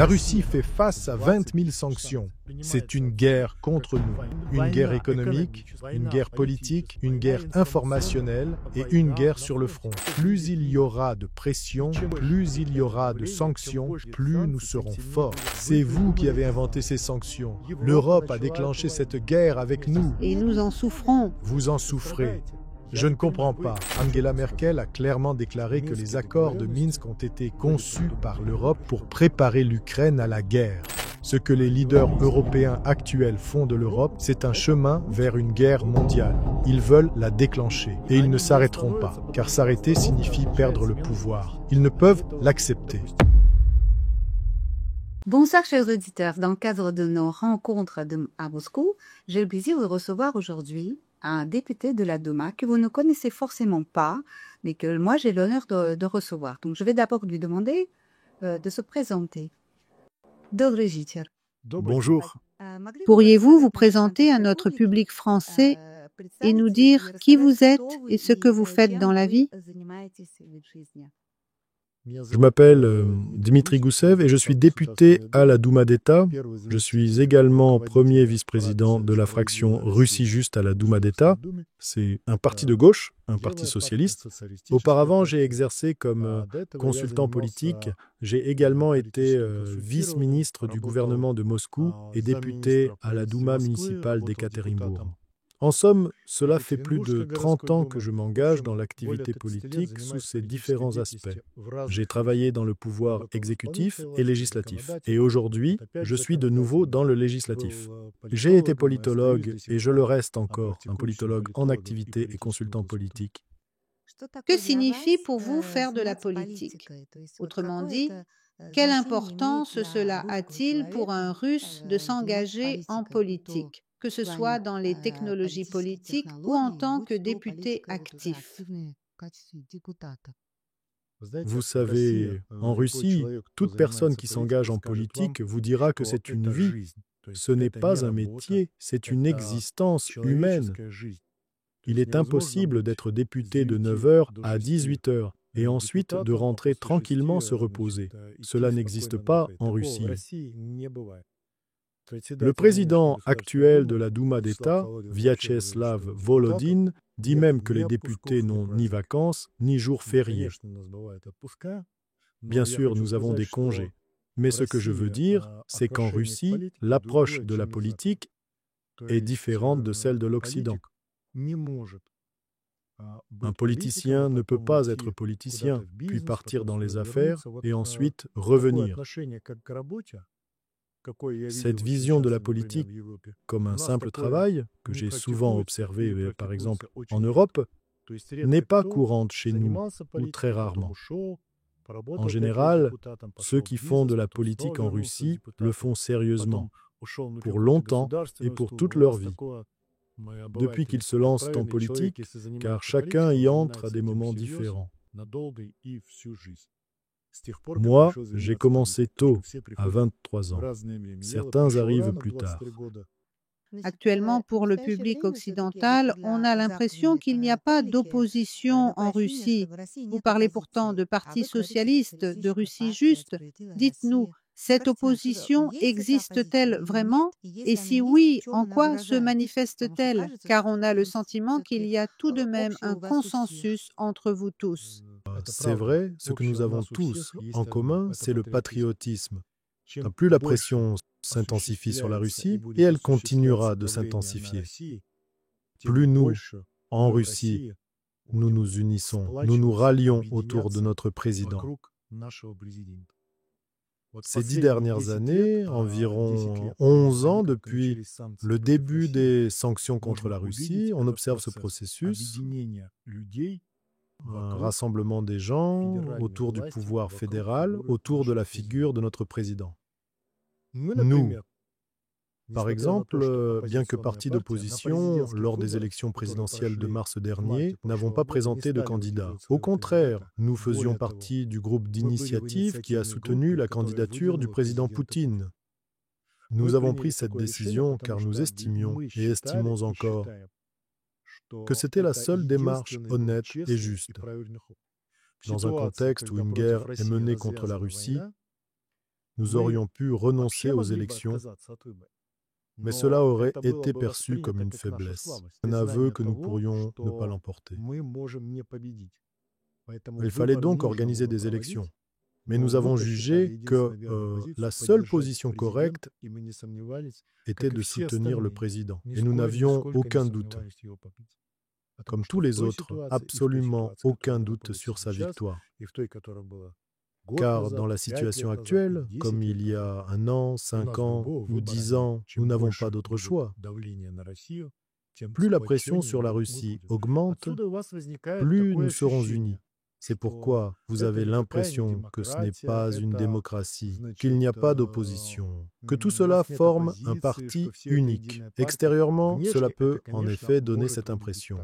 La Russie fait face à 20 000 sanctions. C'est une guerre contre nous. Une guerre économique, une guerre politique, une guerre informationnelle et une guerre sur le front. Plus il y aura de pression, plus il y aura de sanctions, plus nous serons forts. C'est vous qui avez inventé ces sanctions. L'Europe a déclenché cette guerre avec nous. Et nous en souffrons. Vous en souffrez. Je ne comprends pas. Angela Merkel a clairement déclaré que les accords de Minsk ont été conçus par l'Europe pour préparer l'Ukraine à la guerre. Ce que les leaders européens actuels font de l'Europe, c'est un chemin vers une guerre mondiale. Ils veulent la déclencher. Et ils ne s'arrêteront pas, car s'arrêter signifie perdre le pouvoir. Ils ne peuvent l'accepter. Bonsoir chers auditeurs, dans le cadre de nos rencontres à Moscou, j'ai le plaisir de recevoir aujourd'hui un député de la Douma que vous ne connaissez forcément pas, mais que moi j'ai l'honneur de recevoir. Donc je vais d'abord lui demander de se présenter. Добрый вечер. Bonjour. Pourriez-vous vous présenter à notre public français et nous dire qui vous êtes et ce que vous faites dans la vie? Je m'appelle Dmitri Goussev et je suis député à la Douma d'État. Je suis également premier vice-président de la fraction Russie Juste à la Douma d'État. C'est un parti de gauche, un parti socialiste. Auparavant, j'ai exercé comme consultant politique. J'ai également été vice-ministre du gouvernement de Moscou et député à la Douma municipale d'Ekaterinbourg. En somme, cela fait plus de 30 ans que je m'engage dans l'activité politique sous ses différents aspects. J'ai travaillé dans le pouvoir exécutif et législatif. Et aujourd'hui, je suis de nouveau dans le législatif. J'ai été politologue et je le reste encore, un politologue en activité et consultant politique. Que signifie pour vous faire de la politique? Autrement dit, quelle importance cela a-t-il pour un Russe de s'engager en politique, que ce soit dans les technologies politiques ou en tant que député actif? Vous savez, en Russie, toute personne qui s'engage en politique vous dira que c'est une vie. Ce n'est pas un métier, c'est une existence humaine. Il est impossible d'être député de 9h à 18h et ensuite de rentrer tranquillement se reposer. Cela n'existe pas en Russie. Le président actuel de la Douma d'État, Vyacheslav Volodine, dit même que les députés n'ont ni vacances ni jours fériés. Bien sûr, nous avons des congés. Mais ce que je veux dire, c'est qu'en Russie, l'approche de la politique est différente de celle de l'Occident. Un politicien ne peut pas être politicien, puis partir dans les affaires et ensuite revenir. Cette vision de la politique comme un simple travail, que j'ai souvent observé par exemple en Europe, n'est pas courante chez nous, ou très rarement. En général, ceux qui font de la politique en Russie le font sérieusement, pour longtemps et pour toute leur vie. Depuis qu'ils se lancent en politique, car chacun y entre à des moments différents. Moi, j'ai commencé tôt, à 23 ans. Certains arrivent plus tard. Actuellement, pour le public occidental, on a l'impression qu'il n'y a pas d'opposition en Russie. Vous parlez pourtant de Parti socialiste, de Russie juste. Dites-nous, cette opposition existe-t-elle vraiment? Et si oui, en quoi se manifeste-t-elle? Car on a le sentiment qu'il y a tout de même un consensus entre vous tous. C'est vrai, ce que nous avons tous en commun, c'est le patriotisme. Plus la pression s'intensifie sur la Russie, et elle continuera de s'intensifier. Plus nous, en Russie, nous nous unissons, nous nous rallions autour de notre président. Ces 10 dernières années, environ 11 ans depuis le début des sanctions contre la Russie, on observe ce processus. Un rassemblement des gens autour du pouvoir fédéral, autour de la figure de notre président. Nous, par exemple, bien que parti d'opposition, lors des élections présidentielles de mars dernier, n'avons pas présenté de candidat. Au contraire, nous faisions partie du groupe d'initiative qui a soutenu la candidature du président Poutine. Nous avons pris cette décision car nous estimions et estimons encore que c'était la seule démarche honnête et juste. Dans un contexte où une guerre est menée contre la Russie, Nous aurions pu renoncer aux élections, mais cela aurait été perçu comme une faiblesse, un aveu que nous pourrions ne pas l'emporter. Il fallait donc organiser des élections. Mais nous avons jugé que la seule position correcte était de soutenir le président. Et nous n'avions aucun doute, comme tous les autres, absolument aucun doute sur sa victoire. Car dans la situation actuelle, comme il y a 1 an, 5 ans ou 10 ans, nous n'avons pas d'autre choix. Plus la pression sur la Russie augmente, plus nous serons unis. C'est pourquoi vous avez l'impression que ce n'est pas une démocratie, qu'il n'y a pas d'opposition, que tout cela forme un parti unique. Extérieurement, cela peut en effet donner cette impression.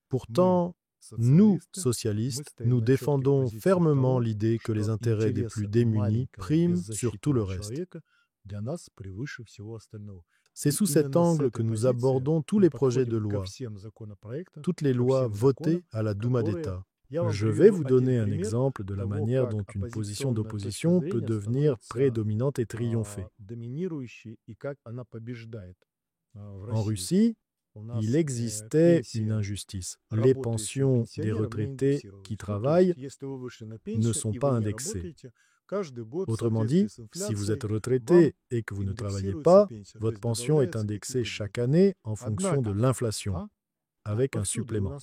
Pourtant, nous, socialistes, nous défendons fermement l'idée que les intérêts des plus démunis priment sur tout le reste. C'est sous cet angle que nous abordons tous les projets de loi, toutes les lois votées à la Douma d'État. Je vais vous donner un exemple de la manière dont une position d'opposition peut devenir prédominante et triompher. En Russie, il existait une injustice. Les pensions des retraités qui travaillent ne sont pas indexées. Autrement dit, si vous êtes retraité et que vous ne travaillez pas, votre pension est indexée chaque année en fonction de l'inflation, avec un supplément.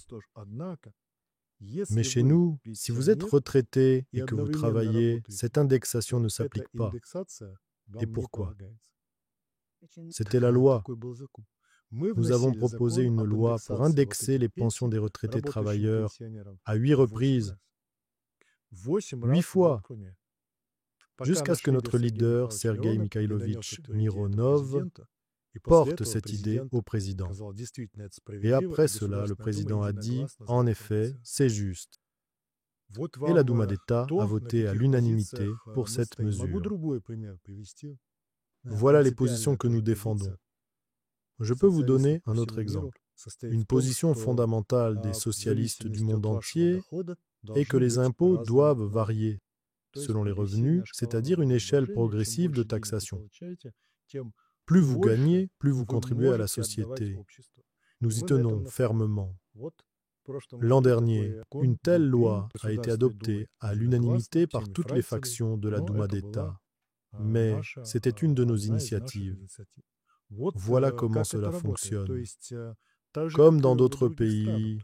Mais chez nous, si vous êtes retraité et que vous travaillez, cette indexation ne s'applique pas. Et pourquoi? C'était la loi. Nous avons proposé une loi pour indexer les pensions des retraités travailleurs à 8 reprises, 8 fois, jusqu'à ce que notre leader, Sergueï Mikhailovitch Mironov, porte cette idée au président. Et après cela, le président a dit, en effet, c'est juste. Et la Douma d'État a voté à l'unanimité pour cette mesure. Voilà les positions que nous défendons. Je peux vous donner un autre exemple. Une position fondamentale des socialistes du monde entier est que les impôts doivent varier selon les revenus, c'est-à-dire une échelle progressive de taxation. Plus vous gagnez, plus vous contribuez à la société. Nous y tenons fermement. L'an dernier, une telle loi a été adoptée à l'unanimité par toutes les factions de la Douma d'État. Mais c'était une de nos initiatives. Voilà comment cela fonctionne. Comme dans d'autres pays,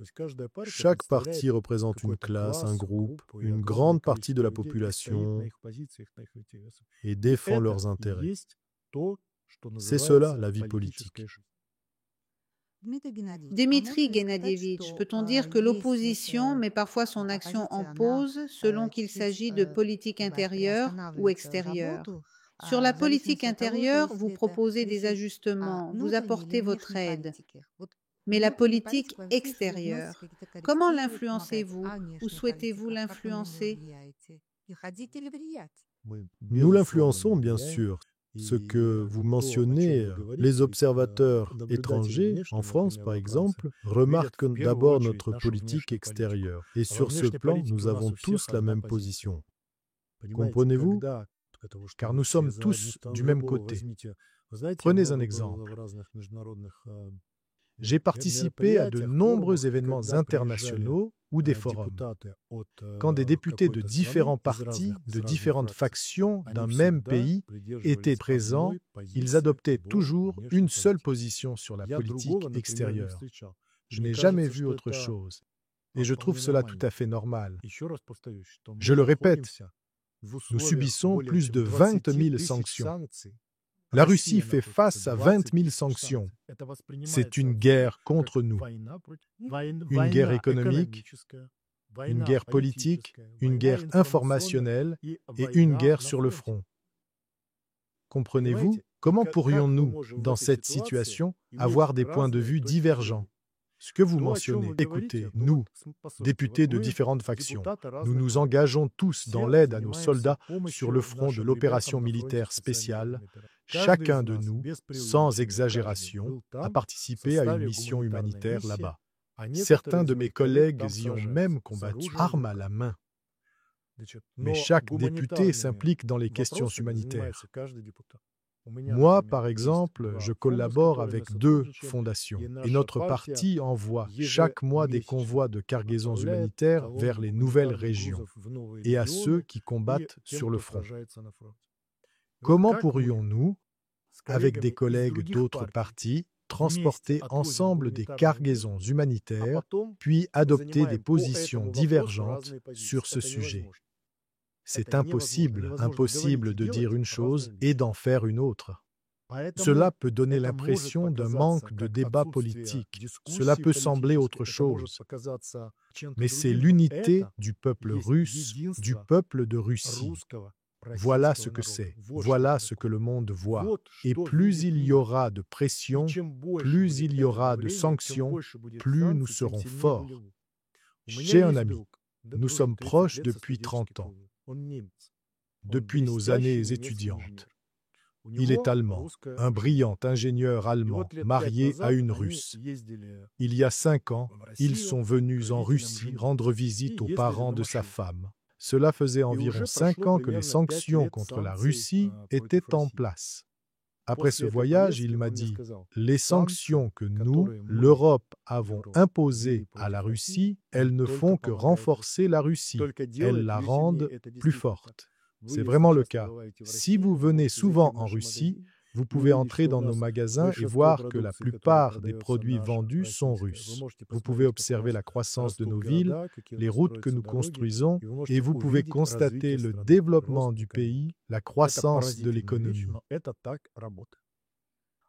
chaque parti représente une classe, un groupe, une grande partie de la population et défend leurs intérêts. C'est cela, la vie politique. Dmitri Gennadievitch, peut-on dire que l'opposition met parfois son action en pause selon qu'il s'agit de politique intérieure ou extérieure? Sur la politique intérieure, vous proposez des ajustements, vous apportez votre aide. Mais la politique extérieure, comment l'influencez-vous ou souhaitez-vous l'influencer? Nous l'influençons, bien sûr. Ce que vous mentionnez, les observateurs étrangers, en France par exemple, remarquent d'abord notre politique extérieure. Et sur ce plan, nous avons tous la même position. Comprenez-vous? Car nous sommes tous du même côté. Prenez un exemple. J'ai participé à de nombreux événements internationaux ou des forums. Quand des députés de différents partis, de différentes factions d'un même pays étaient présents, ils adoptaient toujours une seule position sur la politique extérieure. Je n'ai jamais vu autre chose. Et je trouve cela tout à fait normal. Je le répète, nous subissons plus de 20 000 sanctions. La Russie fait face à 20 000 sanctions. C'est une guerre contre nous. Une guerre économique, une guerre politique, une guerre informationnelle et une guerre sur le front. Comprenez-vous? Comment pourrions-nous, dans cette situation, avoir des points de vue divergents? Ce que vous mentionnez, écoutez, nous, députés de différentes factions, nous nous engageons tous dans l'aide à nos soldats sur le front de l'opération militaire spéciale. Chacun de nous, sans exagération, a participé à une mission humanitaire là-bas. Certains de mes collègues y ont même combattu armes à la main. Mais chaque député s'implique dans les questions humanitaires. Moi, par exemple, je collabore avec 2 fondations et notre parti envoie chaque mois des convois de cargaisons humanitaires vers les nouvelles régions et à ceux qui combattent sur le front. Comment pourrions-nous, avec des collègues d'autres partis, transporter ensemble des cargaisons humanitaires, puis adopter des positions divergentes sur ce sujet? C'est impossible de dire une chose et d'en faire une autre. Cela peut donner l'impression d'un manque de débat politique. Cela peut sembler autre chose. Mais c'est l'unité du peuple russe, du peuple de Russie. Voilà ce que c'est. Voilà ce que le monde voit. Et plus il y aura de pression, plus il y aura de sanctions, plus nous serons forts. J'ai un ami. Nous sommes proches depuis 30 ans. Depuis nos années étudiantes. Il est allemand, un brillant ingénieur allemand, marié à une Russe. Il y a 5 ans, ils sont venus en Russie rendre visite aux parents de sa femme. Cela faisait environ 5 ans que les sanctions contre la Russie étaient en place. Après ce voyage, il m'a dit « Les sanctions que nous, l'Europe, avons imposées à la Russie, elles ne font que renforcer la Russie. Elles la rendent plus forte. » C'est vraiment le cas. Si vous venez souvent en Russie, vous pouvez entrer dans nos magasins et voir que la plupart des produits vendus sont russes. Vous pouvez observer la croissance de nos villes, les routes que nous construisons, et vous pouvez constater le développement du pays, la croissance de l'économie.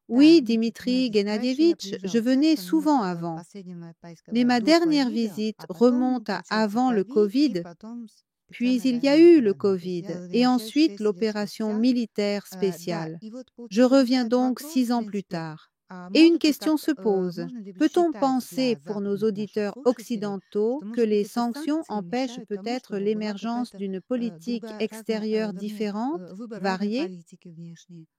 Oui, Dimitri Gennadievitch, je venais souvent avant. Mais ma dernière visite remonte à avant le Covid. Puis il y a eu le Covid et ensuite l'opération militaire spéciale. Je reviens donc 6 ans plus tard. Et une question se pose. Peut-on penser pour nos auditeurs occidentaux que les sanctions empêchent peut-être l'émergence d'une politique extérieure différente, variée?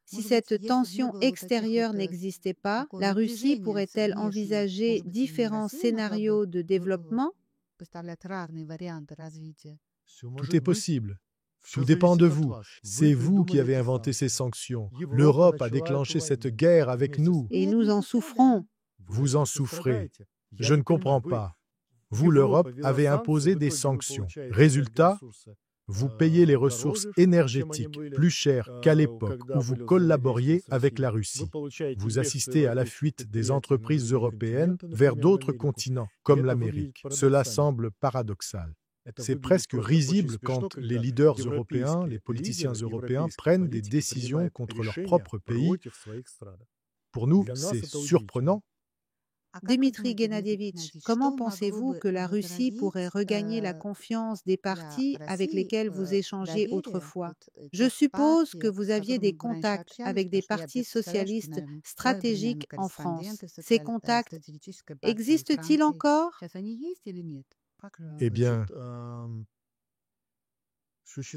Si cette tension extérieure n'existait pas, la Russie pourrait-elle envisager différents scénarios de développement? Tout est possible. Tout dépend de vous. C'est vous qui avez inventé ces sanctions. L'Europe a déclenché cette guerre avec nous. Et nous en souffrons. Vous en souffrez. Je ne comprends pas. Vous, l'Europe, avez imposé des sanctions. Résultat, vous payez les ressources énergétiques plus chères qu'à l'époque où vous collaboriez avec la Russie. Vous assistez à la fuite des entreprises européennes vers d'autres continents, comme l'Amérique. Cela semble paradoxal. C'est presque risible quand les leaders européens, les politiciens européens prennent des décisions contre leur propre pays. Pour nous, c'est surprenant. Dimitri Gennadievitch, comment pensez-vous que la Russie pourrait regagner la confiance des partis avec lesquels vous échangez autrefois? Je suppose que vous aviez des contacts avec des partis socialistes stratégiques en France. Ces contacts existent-ils encore? Eh bien,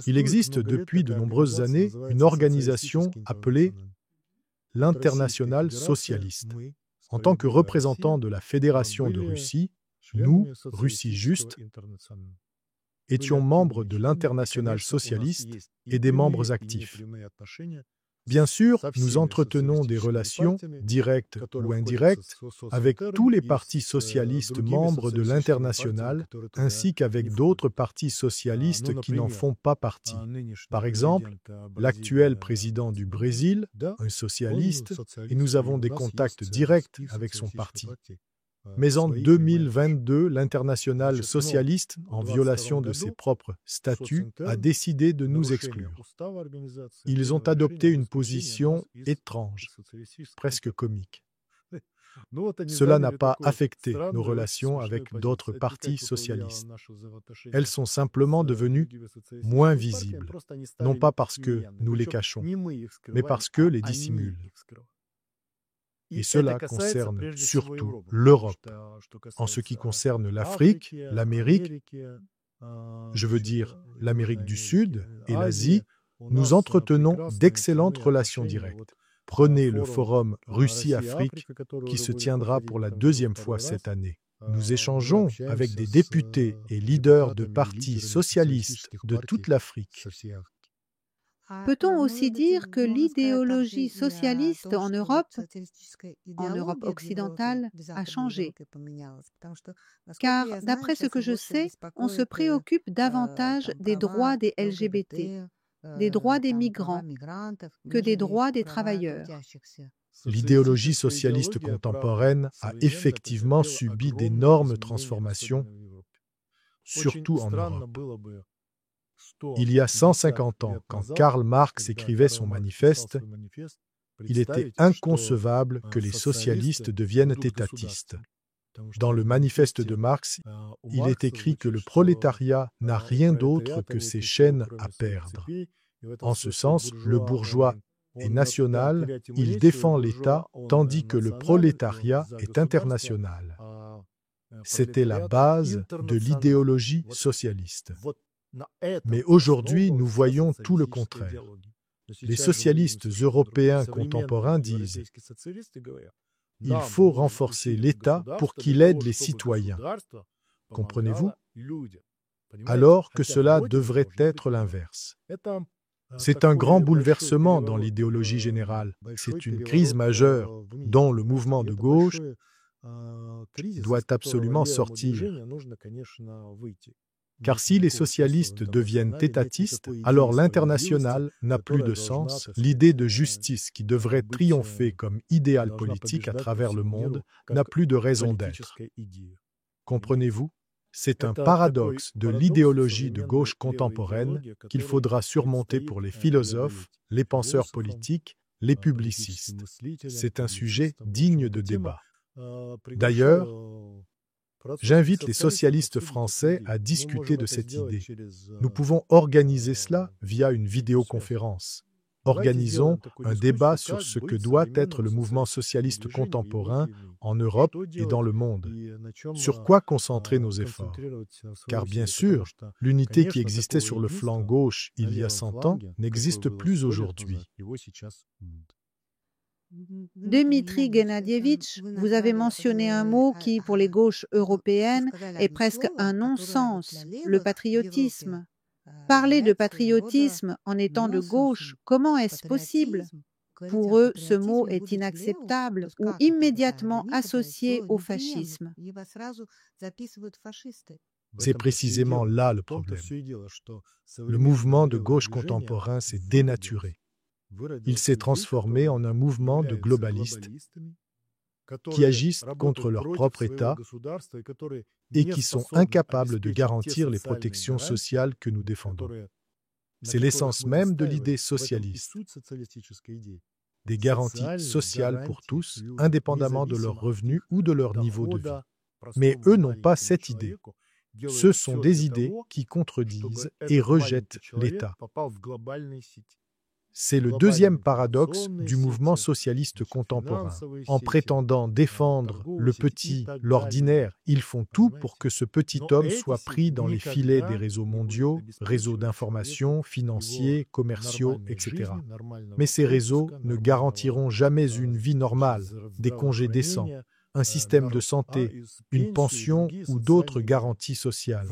il existe depuis de nombreuses années une organisation appelée l'Internationale socialiste. En tant que représentants de la Fédération de Russie, nous, Russie juste, étions membres de l'Internationale socialiste et des membres actifs. Bien sûr, nous entretenons des relations, directes ou indirectes, avec tous les partis socialistes membres de l'Internationale, ainsi qu'avec d'autres partis socialistes qui n'en font pas partie. Par exemple, l'actuel président du Brésil, un socialiste, et nous avons des contacts directs avec son parti. Mais en 2022, l'Internationale socialiste, en violation de ses propres statuts, a décidé de nous exclure. Ils ont adopté une position étrange, presque comique. Cela n'a pas affecté nos relations avec d'autres partis socialistes. Elles sont simplement devenues moins visibles, non pas parce que nous les cachons, mais parce que les dissimulent. Et cela concerne surtout l'Europe. En ce qui concerne l'Afrique, l'Amérique, je veux dire l'Amérique du Sud et l'Asie, nous entretenons d'excellentes relations directes. Prenez le forum Russie-Afrique qui se tiendra pour la 2e fois cette année. Nous échangeons avec des députés et leaders de partis socialistes de toute l'Afrique. Peut-on aussi dire que l'idéologie socialiste en Europe occidentale, a changé? Car, d'après ce que je sais, on se préoccupe davantage des droits des LGBT, des droits des migrants, que des droits des travailleurs. L'idéologie socialiste contemporaine a effectivement subi d'énormes transformations, surtout en Europe. Il y a 150 ans, quand Karl Marx écrivait son manifeste, il était inconcevable que les socialistes deviennent étatistes. Dans le manifeste de Marx, il est écrit que le prolétariat n'a rien d'autre que ses chaînes à perdre. En ce sens, le bourgeois est national, il défend l'État, tandis que le prolétariat est international. C'était la base de l'idéologie socialiste. Mais aujourd'hui, nous voyons tout le contraire. Les socialistes européens contemporains disent « Il faut renforcer l'État pour qu'il aide les citoyens. » Comprenez-vous? Alors que cela devrait être l'inverse. C'est un grand bouleversement dans l'idéologie générale. C'est une crise majeure dont le mouvement de gauche doit absolument sortir. Car si les socialistes deviennent étatistes, alors l'international n'a plus de sens. L'idée de justice qui devrait triompher comme idéal politique à travers le monde n'a plus de raison d'être. Comprenez-vous? C'est un paradoxe de l'idéologie de gauche contemporaine qu'il faudra surmonter pour les philosophes, les penseurs politiques, les publicistes. C'est un sujet digne de débat. D'ailleurs, j'invite les socialistes français à discuter de cette idée. Nous pouvons organiser cela via une vidéoconférence. Organisons un débat sur ce que doit être le mouvement socialiste contemporain en Europe et dans le monde. Sur quoi concentrer nos efforts? Car bien sûr, l'unité qui existait sur le flanc gauche il y a 100 ans n'existe plus aujourd'hui. Dmitri Gennadievitch, vous avez mentionné un mot qui, pour les gauches européennes, est presque un non-sens, le patriotisme. Parler de patriotisme en étant de gauche, comment est-ce possible? Pour eux, ce mot est inacceptable ou immédiatement associé au fascisme. C'est précisément là le problème. Le mouvement de gauche contemporain s'est dénaturé. Il s'est transformé en un mouvement de globalistes qui agissent contre leur propre État et qui sont incapables de garantir les protections sociales que nous défendons. C'est l'essence même de l'idée socialiste. Des garanties sociales pour tous, indépendamment de leurs revenus ou de leur niveau de vie. Mais eux n'ont pas cette idée. Ce sont des idées qui contredisent et rejettent l'État. C'est le deuxième paradoxe du mouvement socialiste contemporain. En prétendant défendre le petit, l'ordinaire, ils font tout pour que ce petit homme soit pris dans les filets des réseaux mondiaux, réseaux d'information, financiers, commerciaux, etc. Mais ces réseaux ne garantiront jamais une vie normale, des congés décents, un système de santé, une pension ou d'autres garanties sociales.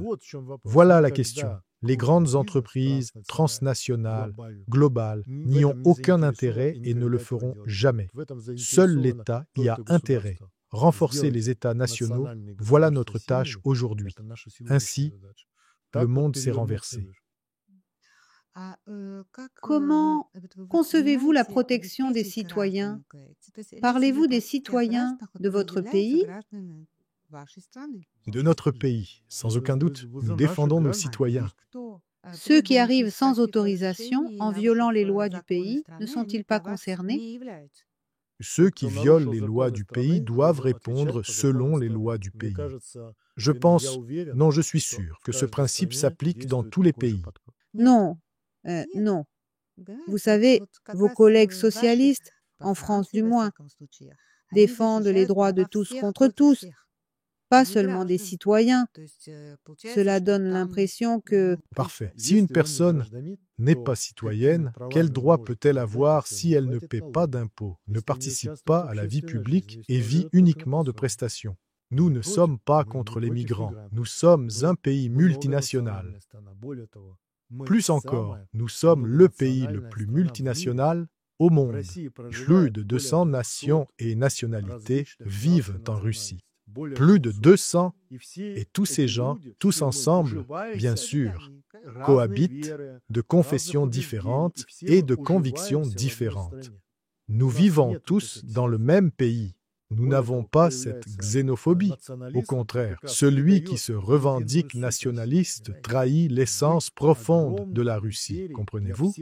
Voilà la question. Les grandes entreprises transnationales, globales, n'y ont aucun intérêt et ne le feront jamais. Seul l'État y a intérêt. Renforcer les États nationaux, voilà notre tâche aujourd'hui. Ainsi, le monde s'est renversé. Comment concevez-vous la protection des citoyens? Parlez-vous des citoyens de votre pays? De notre pays, sans aucun doute, nous défendons nos citoyens. Ceux qui arrivent sans autorisation, en violant les lois du pays, ne sont-ils pas concernés? Ceux qui violent les lois du pays doivent répondre selon les lois du pays. Je pense, non, je suis sûr, que ce principe s'applique dans tous les pays. Non, non. Vous savez, vos collègues socialistes, en France du moins, défendent les droits de tous contre tous, pas seulement des citoyens. Cela donne l'impression que... Parfait. Si une personne n'est pas citoyenne, quel droit peut-elle avoir si elle ne paie pas d'impôts, ne participe pas à la vie publique et vit uniquement de prestations? Nous ne sommes pas contre les migrants. Nous sommes un pays multinational. Plus encore, nous sommes le pays le plus multinational au monde. Plus de 200 nations et nationalités vivent en Russie. Plus de 200, et tous ces gens, tous ensemble, bien sûr, cohabitent de confessions différentes et de convictions différentes. Nous vivons tous dans le même pays. Nous n'avons pas cette xénophobie. Au contraire, celui qui se revendique nationaliste trahit l'essence profonde de la Russie, comprenez-vous?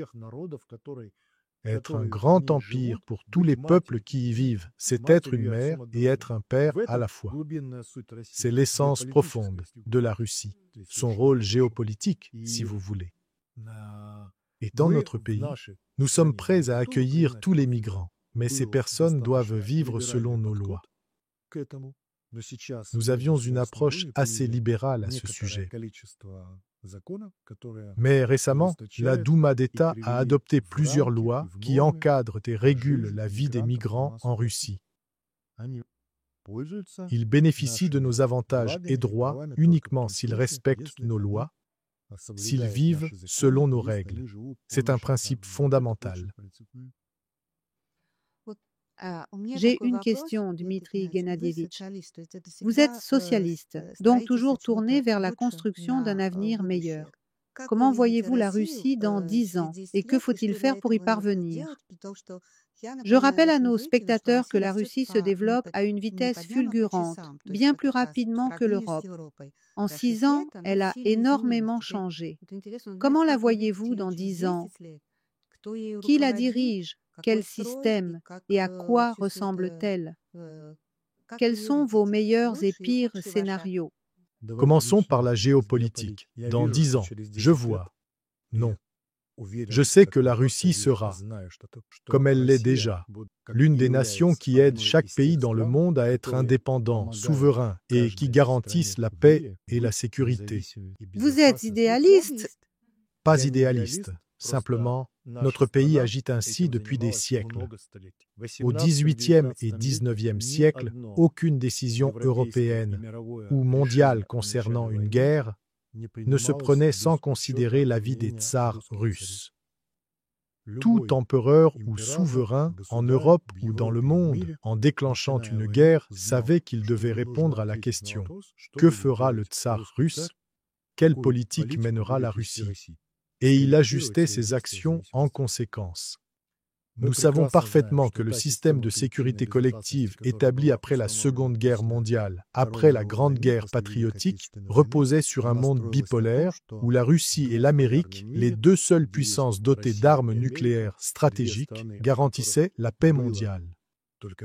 Être un grand empire pour tous les peuples qui y vivent, c'est être une mère et être un père à la fois. C'est l'essence profonde de la Russie, son rôle géopolitique, si vous voulez. Et dans notre pays, nous sommes prêts à accueillir tous les migrants, mais ces personnes doivent vivre selon nos lois. Nous avions une approche assez libérale à ce sujet. Mais récemment, la Douma d'État a adopté plusieurs lois qui encadrent et régulent la vie des migrants en Russie. Ils bénéficient de nos avantages et droits uniquement s'ils respectent nos lois, s'ils vivent selon nos règles. C'est un principe fondamental. J'ai une question, Dmitri Gennadievitch. Vous êtes socialiste, donc toujours tourné vers la construction d'un avenir meilleur. Comment voyez-vous la Russie dans 10 ans et que faut-il faire pour y parvenir? Je rappelle à nos spectateurs que la Russie se développe à une vitesse fulgurante, bien plus rapidement que l'Europe. En 6 ans, elle a énormément changé. Comment la voyez-vous dans 10 ans? Qui la dirige? Quel système? Et à quoi ressemble-t-elle? Quels sont vos meilleurs et pires scénarios? Commençons par la géopolitique. Dans 10 ans, je vois. Non. Je sais que la Russie sera, comme elle l'est déjà, l'une des nations qui aide chaque pays dans le monde à être indépendant, souverain et qui garantissent la paix et la sécurité. Vous êtes idéaliste? Pas idéaliste. Simplement, notre pays agit ainsi depuis des siècles. Au XVIIIe et XIXe siècle, aucune décision européenne ou mondiale concernant une guerre ne se prenait sans considérer l'avis des tsars russes. Tout empereur ou souverain en Europe ou dans le monde, en déclenchant une guerre, savait qu'il devait répondre à la question « Que fera le tsar russe? Quelle politique mènera la Russie ?» Et il ajustait ses actions en conséquence. Nous savons parfaitement que le système de sécurité collective établi après la Seconde Guerre mondiale, après la Grande Guerre patriotique, reposait sur un monde bipolaire où la Russie et l'Amérique, les deux seules puissances dotées d'armes nucléaires stratégiques, garantissaient la paix mondiale.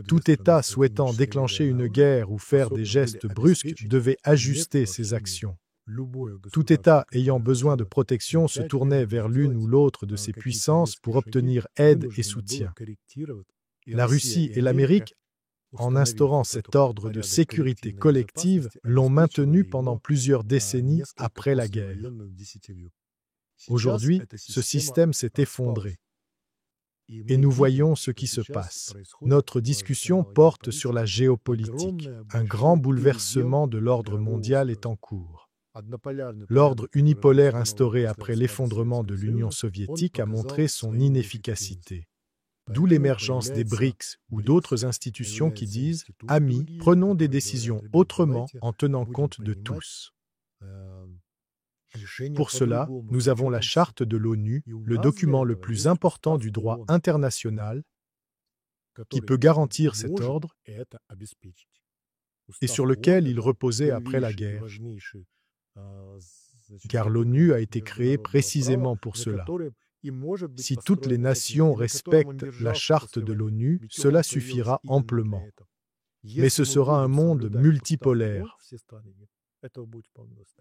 Tout État souhaitant déclencher une guerre ou faire des gestes brusques devait ajuster ses actions. Tout État ayant besoin de protection se tournait vers l'une ou l'autre de ces puissances pour obtenir aide et soutien. La Russie et l'Amérique, en instaurant cet ordre de sécurité collective, l'ont maintenu pendant plusieurs décennies après la guerre. Aujourd'hui, ce système s'est effondré. Et nous voyons ce qui se passe. Notre discussion porte sur la géopolitique. Un grand bouleversement de l'ordre mondial est en cours. L'ordre unipolaire instauré après l'effondrement de l'Union soviétique a montré son inefficacité. D'où l'émergence des BRICS ou d'autres institutions qui disent « Amis, prenons des décisions autrement en tenant compte de tous ». Pour cela, nous avons la Charte de l'ONU, le document le plus important du droit international, qui peut garantir cet ordre et sur lequel il reposait après la guerre. Car l'ONU a été créée précisément pour cela. Si toutes les nations respectent la charte de l'ONU, cela suffira amplement. Mais ce sera un monde multipolaire,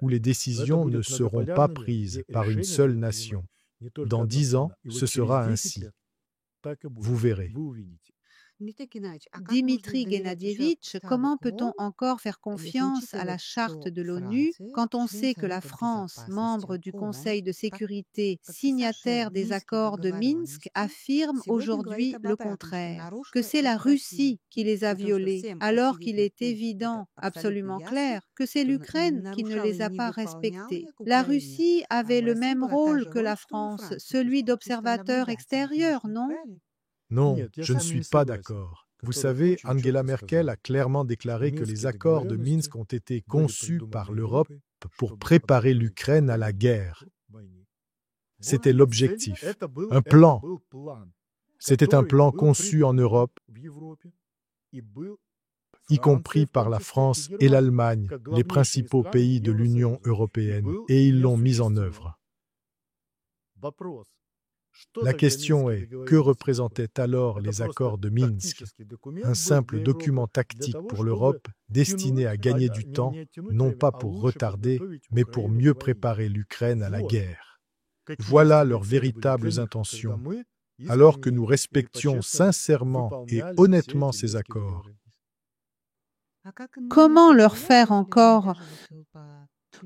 où les décisions ne seront pas prises par une seule nation. Dans 10 ans, ce sera ainsi. Vous verrez. Dimitri Guennadievitch, comment peut-on encore faire confiance à la charte de l'ONU quand on sait que la France, membre du Conseil de sécurité, signataire des accords de Minsk, affirme aujourd'hui le contraire, que c'est la Russie qui les a violés, alors qu'il est évident, absolument clair, que c'est l'Ukraine qui ne les a pas respectés. La Russie avait le même rôle que la France, celui d'observateur extérieur, non? Non, je ne suis pas d'accord. Vous savez, Angela Merkel a clairement déclaré que les accords de Minsk ont été conçus par l'Europe pour préparer l'Ukraine à la guerre. C'était l'objectif, un plan. C'était un plan conçu en Europe, y compris par la France et l'Allemagne, les principaux pays de l'Union européenne, et ils l'ont mis en œuvre. La question est, que représentaient alors les accords de Minsk? Un simple document tactique pour l'Europe destiné à gagner du temps, non pas pour retarder, mais pour mieux préparer l'Ukraine à la guerre. Voilà leurs véritables intentions, alors que nous respections sincèrement et honnêtement ces accords. Comment leur faire encore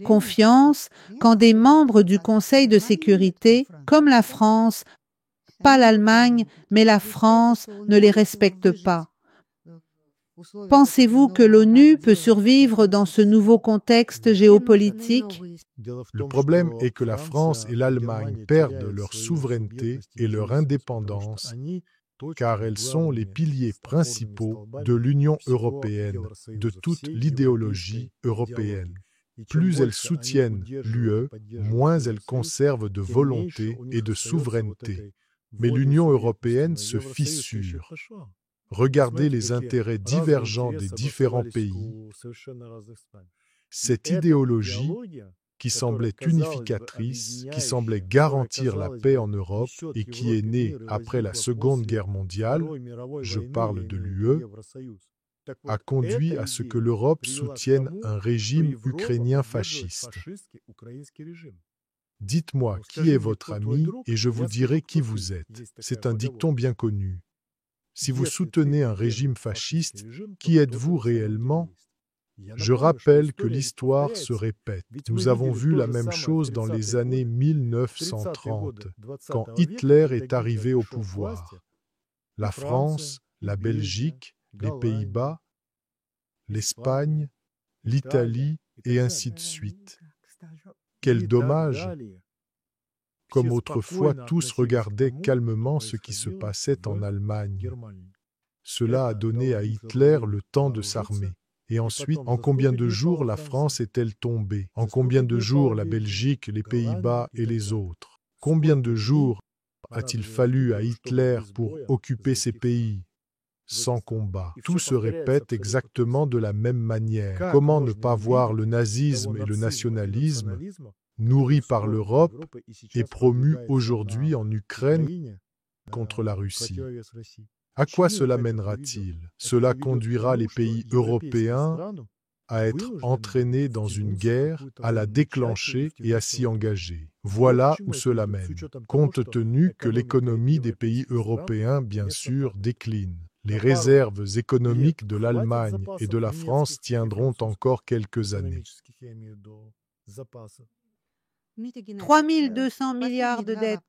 confiance quand des membres du Conseil de sécurité, comme la France, pas l'Allemagne, mais la France, ne les respectent pas? Pensez-vous que l'ONU peut survivre dans ce nouveau contexte géopolitique? Le problème est que la France et l'Allemagne perdent leur souveraineté et leur indépendance, car elles sont les piliers principaux de l'Union européenne, de toute l'idéologie européenne. Plus elles soutiennent l'UE, moins elles conservent de volonté et de souveraineté. Mais l'Union européenne se fissure. Regardez les intérêts divergents des différents pays. Cette idéologie, qui semblait unificatrice, qui semblait garantir la paix en Europe et qui est née après la Seconde Guerre mondiale, je parle de l'UE, a conduit à ce que l'Europe soutienne un régime ukrainien fasciste. Dites-moi qui est votre ami et je vous dirai qui vous êtes. C'est un dicton bien connu. Si vous soutenez un régime fasciste, qui êtes-vous réellement? Je rappelle que l'histoire se répète. Nous avons vu la même chose dans les années 1930, quand Hitler est arrivé au pouvoir. La France, la Belgique, les Pays-Bas, l'Espagne, l'Italie et ainsi de suite. Quel dommage! Comme autrefois tous regardaient calmement ce qui se passait en Allemagne. Cela a donné à Hitler le temps de s'armer. Et ensuite, en combien de jours la France est-elle tombée? En combien de jours la Belgique, les Pays-Bas et les autres? Combien de jours a-t-il fallu à Hitler pour occuper ces pays? Sans combat. Tout se répète exactement de la même manière. Comment ne pas voir le nazisme et le nationalisme, nourris par l'Europe et promus aujourd'hui en Ukraine contre la Russie? À quoi cela mènera-t-il? Cela conduira les pays européens à être entraînés dans une guerre, à la déclencher et à s'y engager. Voilà où cela mène, compte tenu que l'économie des pays européens, bien sûr, décline. Les réserves économiques de l'Allemagne et de la France tiendront encore quelques années. 3 200 milliards de dettes.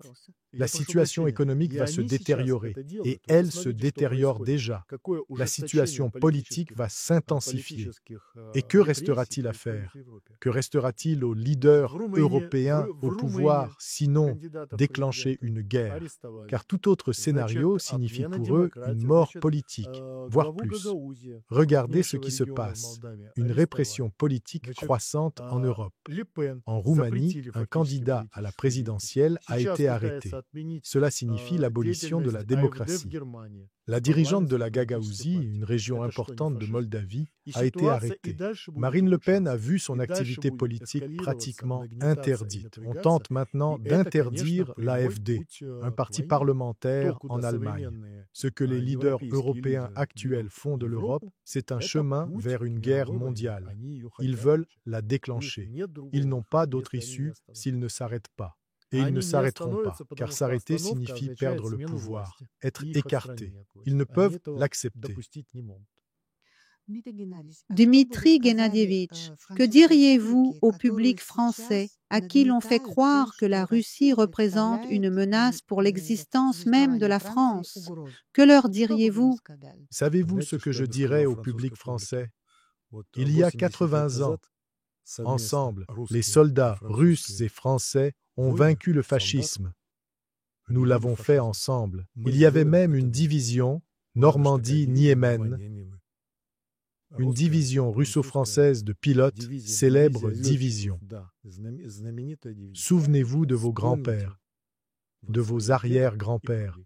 La situation économique va se détériorer, et elle se détériore déjà. La situation politique va s'intensifier. Et que restera-t-il à faire? Que restera-t-il aux leaders européens au pouvoir, sinon déclencher une guerre? Car tout autre scénario signifie pour eux une mort politique, voire plus. Regardez ce qui se passe. Une répression politique croissante en Europe. En Roumanie, un candidat à la présidentielle a été arrêté. Cela signifie l'abolition de la démocratie. La dirigeante de la Gagaouzie, une région importante de Moldavie, a été arrêtée. Marine Le Pen a vu son activité politique pratiquement interdite. On tente maintenant d'interdire l'AfD, un parti parlementaire en Allemagne. Ce que les leaders européens actuels font de l'Europe, c'est un chemin vers une guerre mondiale. Ils veulent la déclencher. Ils n'ont pas d'autre issue s'ils ne s'arrêtent pas. Et ils ne s'arrêteront pas, car s'arrêter signifie perdre le pouvoir, être écarté. Ils ne peuvent l'accepter. Dmitri Gennadievitch, que diriez-vous au public français à qui l'on fait croire que la Russie représente une menace pour l'existence même de la France? Que leur diriez-vous? Savez-vous ce que je dirais au public français? Il y a 80 ans, ensemble, les soldats russes et français ont vaincu le fascisme. Nous l'avons fait ensemble. Il y avait même une division, Normandie-Niemen, une division russo-française de pilotes, célèbre division. Souvenez-vous de vos grands-pères, de vos arrière-grands-pères.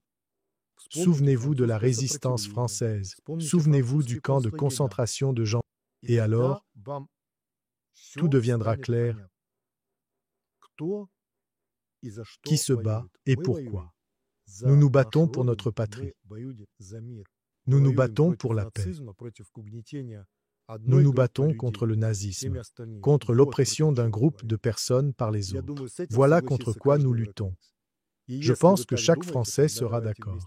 Souvenez-vous de la résistance française. Souvenez-vous du camp de concentration de Jean. Et alors, tout deviendra clair. Qui se bat et pourquoi? Nous nous battons pour notre patrie. Nous nous battons pour la paix. Nous nous battons contre le nazisme, contre l'oppression d'un groupe de personnes par les autres. Voilà contre quoi nous luttons. Je pense que chaque Français sera d'accord.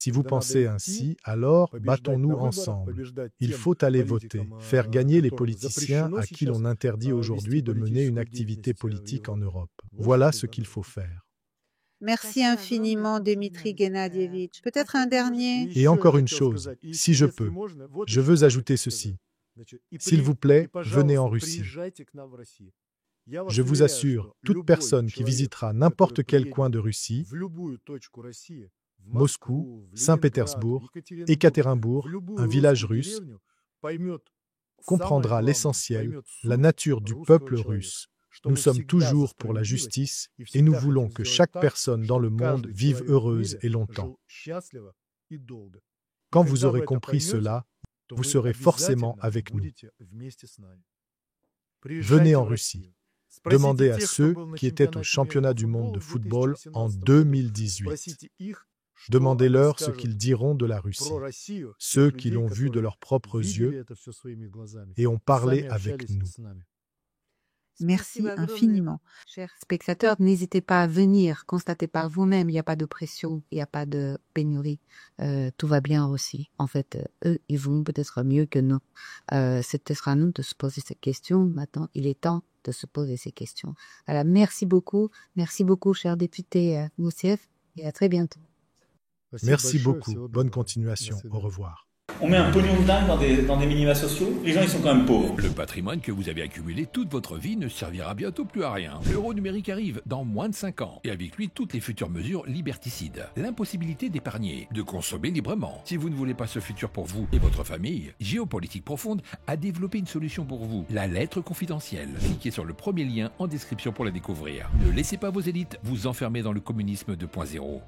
Si vous pensez ainsi, alors battons-nous ensemble. Il faut aller voter, faire gagner les politiciens à qui l'on interdit aujourd'hui de mener une activité politique en Europe. Voilà ce qu'il faut faire. Merci infiniment, Dmitri Gennadievitch. Peut-être un dernier? Et encore une chose, si je peux, je veux ajouter ceci. S'il vous plaît, venez en Russie. Je vous assure, toute personne qui visitera n'importe quel coin de Russie, Moscou, Saint-Pétersbourg, Ekaterinbourg, un village russe, comprendra l'essentiel, la nature du peuple russe. Nous sommes toujours pour la justice et nous voulons que chaque personne dans le monde vive heureuse et longtemps. Quand vous aurez compris cela, vous serez forcément avec nous. Venez en Russie. Demandez à ceux qui étaient au championnat du monde de football en 2018. Demandez-leur ce qu'ils diront de la Russie, ceux qui l'ont vu de leurs propres yeux et ont parlé avec nous. Merci infiniment. Chers spectateurs, n'hésitez pas à venir constater par vous-même, il n'y a pas de pression, il n'y a pas de pénurie, tout va bien aussi. En fait, eux, ils vont peut-être mieux que nous. C'est peut-être à nous de se poser ces questions. Maintenant, il est temps de se poser ces questions. Voilà, merci beaucoup, cher député Goussiev, et à très bientôt. Merci beaucoup, bonne continuation, au revoir. On met un pognon de dingue dans des minima sociaux, les gens ils sont quand même pauvres. Le patrimoine que vous avez accumulé toute votre vie ne servira bientôt plus à rien. L'euro numérique arrive dans moins de 5 ans et avec lui toutes les futures mesures liberticides. L'impossibilité d'épargner, de consommer librement. Si vous ne voulez pas ce futur pour vous et votre famille, Géopolitique Profonde a développé une solution pour vous, la lettre confidentielle. Cliquez sur le premier lien en description pour la découvrir. Ne laissez pas vos élites vous enfermer dans le communisme 2.0.